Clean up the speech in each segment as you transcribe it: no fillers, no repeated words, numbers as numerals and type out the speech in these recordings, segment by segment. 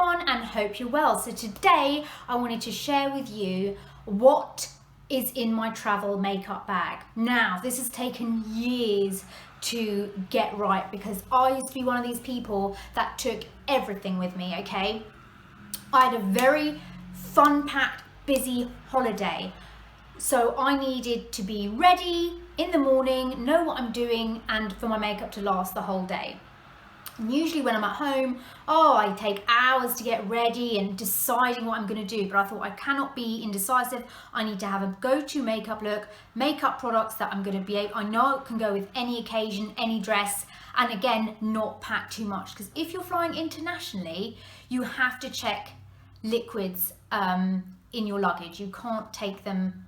And hope you're well. So today I wanted to share with you what is in my travel makeup bag. Now, this has taken years to get right because I used to be one of these people that took everything with me, okay? I had a very fun-packed, busy holiday. So I needed to be ready in the morning, know what I'm doing, and for my makeup to last the whole day. And usually when I'm at home, I take hours to get ready and deciding what I'm going to do. But I thought I cannot be indecisive. I need to have a go-to makeup look, makeup products that I'm going to be able, I know it can go with any occasion, any dress, and again, not pack too much. Because if you're flying internationally, you have to check liquids in your luggage. You can't take them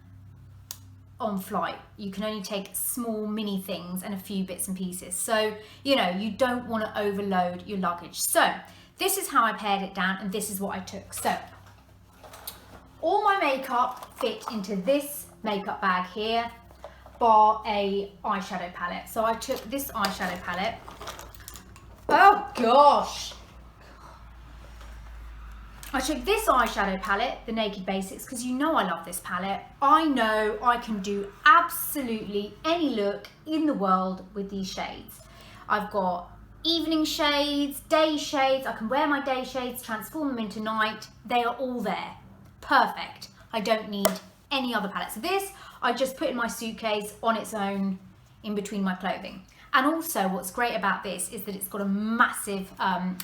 on flight. You can only take small mini things and a few bits and pieces. So, you know, you don't want to overload your luggage. So this is how I pared it down and this is what I took. So all my makeup fit into this makeup bag here, bar a eyeshadow palette. So I took this eyeshadow palette. Oh gosh. I took this eyeshadow palette, the Naked Basics, because you know I love this palette. I know I can do absolutely any look in the world with these shades. I've got evening shades, day shades. I can wear my day shades, transform them into night. They are all there. Perfect. I don't need any other palette. So this, I just put in my suitcase on its own in between my clothing. And also what's great about this is that it's got a massive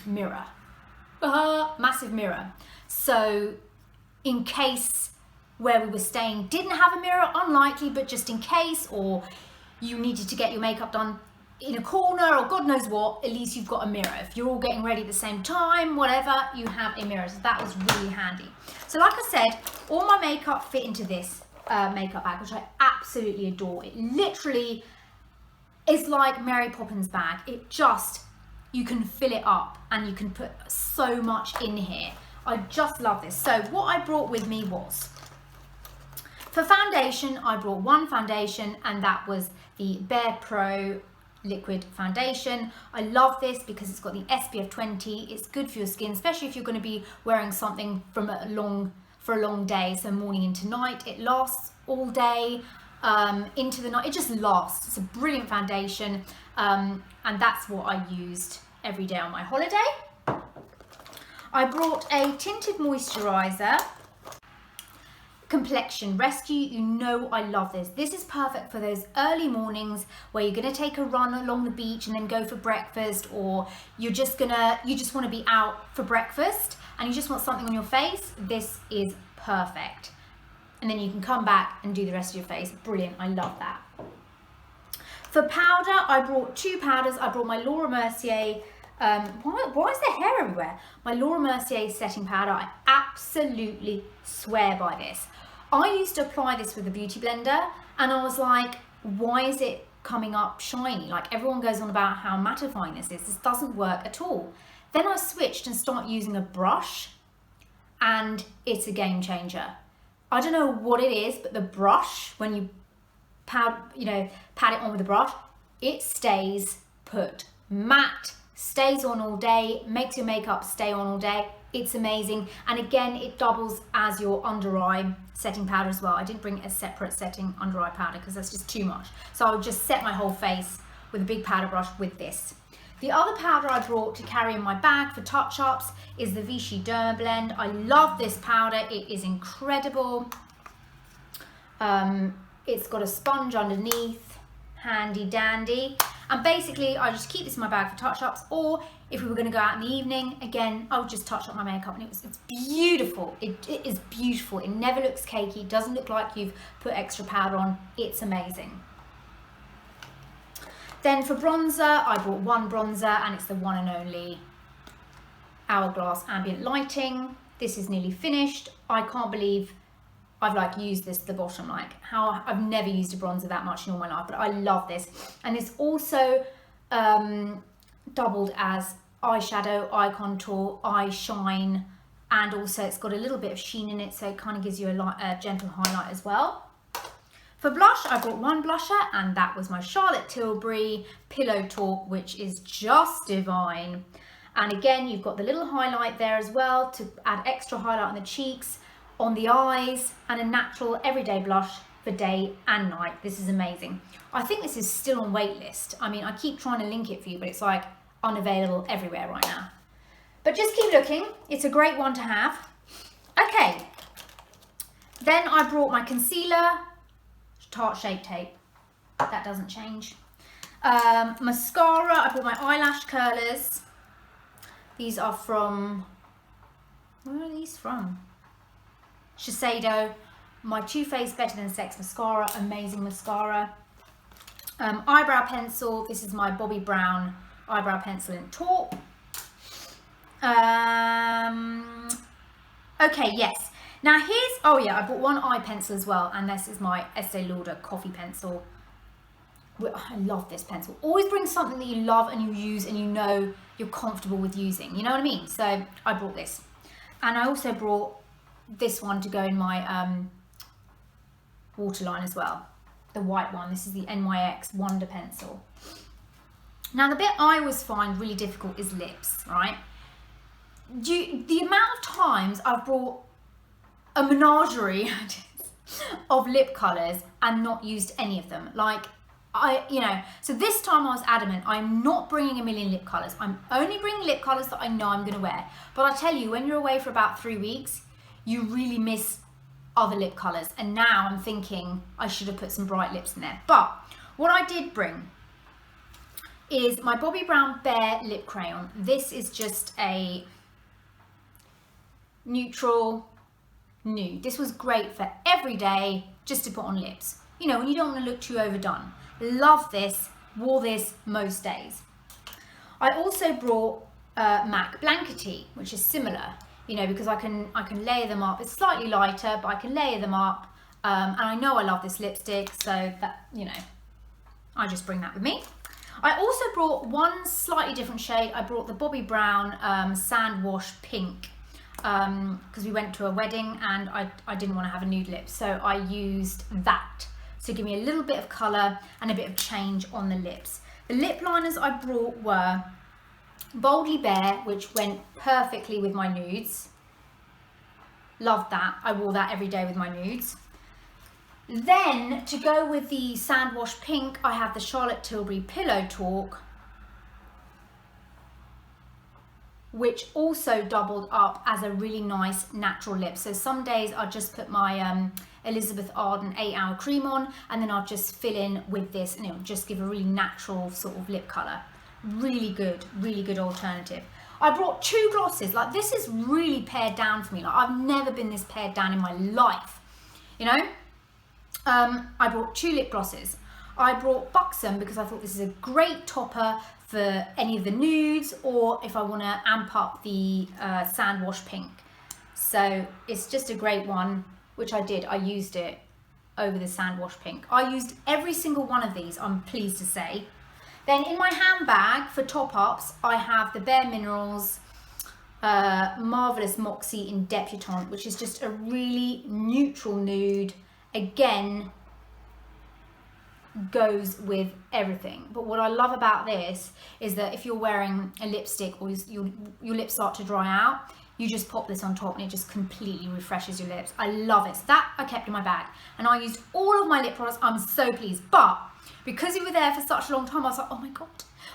mirror. Massive mirror. So in case where we were staying didn't have a mirror, unlikely, but just in case, or you needed to get your makeup done in a corner or God knows what, at least you've got a mirror. If you're all getting ready at the same time, whatever, you have a mirror. So that was really handy. So like I said, all my makeup fit into this makeup bag, which I absolutely adore. It literally is like Mary Poppins bag. It just, you can fill it up and you can put so much in here. I just love this. So what I brought with me was, for foundation, I brought one foundation and that was the BAREPRO Liquid Foundation. I love this because it's got the SPF 20. It's good for your skin, especially if you're going to be wearing something for a long day, so morning into night. It lasts all day into the night. It just lasts. It's a brilliant foundation. And that's what I used every day on my holiday. I brought a tinted moisturizer, Complexion Rescue. You know I love this. This is perfect for those early mornings where you're gonna take a run along the beach and then go for breakfast, or you just want to be out for breakfast and you just want something on your face. This is perfect. And then you can come back and do the rest of your face. Brilliant, I love that. For powder, I brought two powders. I brought my Laura Mercier, why is there hair everywhere? My Laura Mercier setting powder. I absolutely swear by this. I used to apply this with a beauty blender and I was like, why is it coming up shiny? Like everyone goes on about how mattifying this is. This doesn't work at all. Then I switched and started using a brush and it's a game changer. I don't know what it is, but the brush, when you pat it on with the brush, it stays put. Matte, stays on all day, makes your makeup stay on all day. It's amazing. And again, it doubles as your under eye setting powder as well. I didn't bring a separate setting under eye powder because that's just too much. So I would just set my whole face with a big powder brush with this. The other powder I brought to carry in my bag for touch-ups is the Vichy Derma Blend. I love this powder. It is incredible. It's got a sponge underneath, handy dandy. And basically, I just keep this in my bag for touch-ups, or if we were going to go out in the evening, again, I would just touch up my makeup, and it's beautiful. It is beautiful. It never looks cakey. It doesn't look like you've put extra powder on. It's amazing. Then for bronzer, I bought one bronzer, and it's the one and only Hourglass Ambient Lighting. This is nearly finished. I can't believe I've used this to the bottom, how I've never used a bronzer that much in all my life, but I love this. And it's also doubled as eyeshadow, eye contour, eye shine, and also it's got a little bit of sheen in it, so it kind of gives you a gentle highlight as well. For blush, I brought one blusher, and that was my Charlotte Tilbury Pillow Talk, which is just divine. And again, you've got the little highlight there as well to add extra highlight on the cheeks, on the eyes, and a natural everyday blush for day and night. This is amazing. I think this is still on wait list. I mean, I keep trying to link it for you, but it's like unavailable everywhere right now. But just keep looking. It's a great one to have. Okay. Then I brought my concealer, Tarte Shape Tape. That doesn't change. Mascara. I brought my eyelash curlers. These are from, where are these from? Shiseido. My Too Faced Better Than Sex mascara, amazing mascara. Eyebrow pencil, this is my Bobbi Brown eyebrow pencil in taupe. Okay, yes. Now here's, oh yeah, I bought one eye pencil as well, and this is my Estee Lauder coffee pencil. I love this pencil. Always bring something that you love and you use and you know you're comfortable with using, you know what I mean? So I brought this. And I also brought this one to go in my waterline as well, the white one. This is the NYX Wonder pencil. Now the bit I always find really difficult is lips, right? The amount of times I've brought a menagerie of lip colours and not used any of them. Like, so this time I was adamant, I'm not bringing a million lip colours. I'm only bringing lip colours that I know I'm going to wear. But I tell you, when you're away for about 3 weeks, you really miss other lip colours. And now I'm thinking I should have put some bright lips in there. But what I did bring is my Bobbi Brown Bare Lip Crayon. This is just a neutral nude. This was great for every day, just to put on lips. You know, when you don't want to look too overdone. Love this, wore this most days. I also brought MAC Blankety, which is similar, you know, because I can layer them up. It's slightly lighter, but I can layer them up. And I know I love this lipstick, so that, you know, I just bring that with me. I also brought one slightly different shade. I brought the Bobbi Brown Sandwash Pink, because we went to a wedding and I didn't want to have a nude lip, so I used that to give me a little bit of colour and a bit of change on the lips. The lip liners I brought were Boldly Bare, which went perfectly with my nudes. Loved that. I wore that every day with my nudes. Then, to go with the Sandwash Pink, I have the Charlotte Tilbury Pillow Talk, which also doubled up as a really nice natural lip. So some days I'll just put my Elizabeth Arden 8 Hour Cream on, and then I'll just fill in with this, and it'll just give a really natural sort of lip colour. Really good alternative. I brought 2 glosses. Like, this is really pared down for me. Like, I've never been this pared down in my life, you know. I brought 2 lip glosses. I brought BUXOM because I thought this is a great topper for any of the nudes, or if I want to amp up the Sandwash Pink. So it's just a great one, which I did. I used it over the Sandwash Pink. I used every single one of these, I'm pleased to say. Then in my handbag for top-ups, I have the bareMinerals Marvellous Moxie in Debutante, which is just a really neutral nude. Again, goes with everything. But what I love about this is that if you're wearing a lipstick or your lips start to dry out, you just pop this on top and it just completely refreshes your lips. I love it. So that I kept in my bag, and I used all of my lip products. I'm so pleased. But because we were there for such a long time, I was like, oh my God.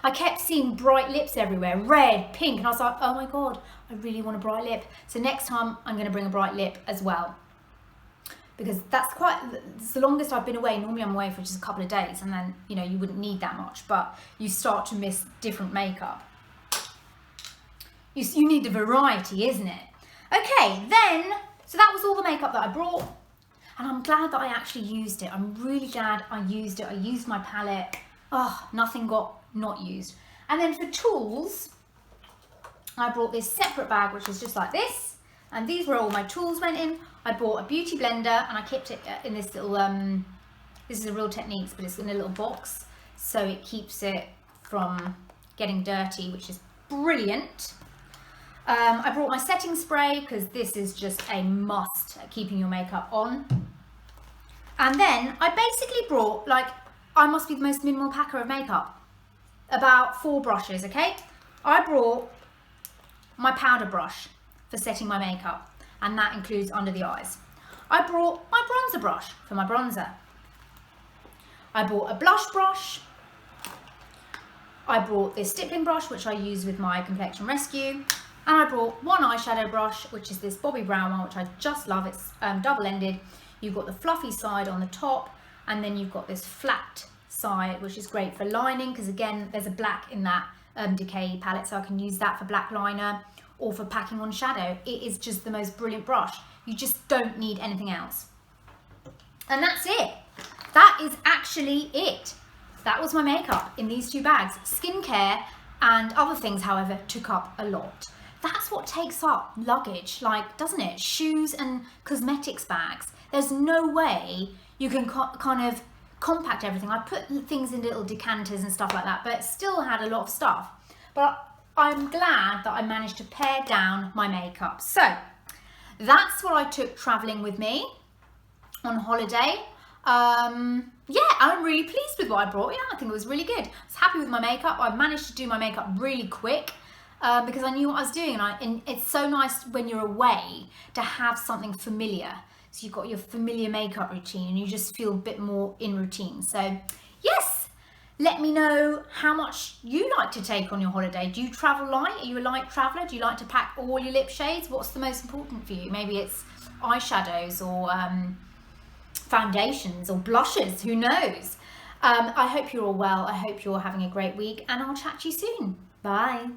I kept seeing bright lips everywhere, red, pink, and I was like, oh my God, I really want a bright lip. So next time I'm going to bring a bright lip as well, because it's the longest I've been away. Normally I'm away for just a couple of days, and then, you know, you wouldn't need that much, but you start to miss different makeup. You need the variety, isn't it? Okay, then, so that was all the makeup that I brought, and I'm glad that I actually used it. I'm really glad I used it. I used my palette. Oh, nothing got not used. And then for tools, I brought this separate bag, which is just like this, and these were all my tools went in. I bought a beauty blender, and I kept it in this little, this is a Real Techniques, but it's in a little box, so it keeps it from getting dirty, which is brilliant. I brought my setting spray, because this is just a must at keeping your makeup on. And then I basically brought, like, I must be the most minimal packer of makeup. About 4 brushes, okay? I brought my powder brush for setting my makeup, and that includes under the eyes. I brought my bronzer brush for my bronzer. I bought a blush brush. I brought this stippling brush, which I use with my Complexion Rescue. And I brought one eyeshadow brush, which is this Bobbi brown one, which I just love. It's double-ended. You've got the fluffy side on the top, and then you've got this flat side, which is great for lining, because again, there's a black in that Decay palette, so I can use that for black liner or for packing on shadow. It is just the most brilliant brush. You just don't need anything else. And that's it. That is actually it. That was my makeup in these 2 bags. Skincare and other things, however, took up a lot. That's what takes up luggage, like, doesn't it? Shoes and cosmetics bags. There's no way you can kind of compact everything. I put things in little decanters and stuff like that, but still had a lot of stuff. But I'm glad that I managed to pare down my makeup. So that's what I took traveling with me on holiday. Yeah, I'm really pleased with what I brought. Yeah, I think it was really good. I was happy with my makeup. I managed to do my makeup really quick because I knew what I was doing, and it's so nice when you're away to have something familiar. So you've got your familiar makeup routine and you just feel a bit more in routine. So yes, let me know how much you like to take on your holiday. Do you travel light? Are you a light traveler? Do you like to pack all your lip shades? What's the most important for you? Maybe it's eyeshadows or foundations or blushes, who knows? I hope you're all well. I hope you're having a great week, and I'll chat to you soon. Bye.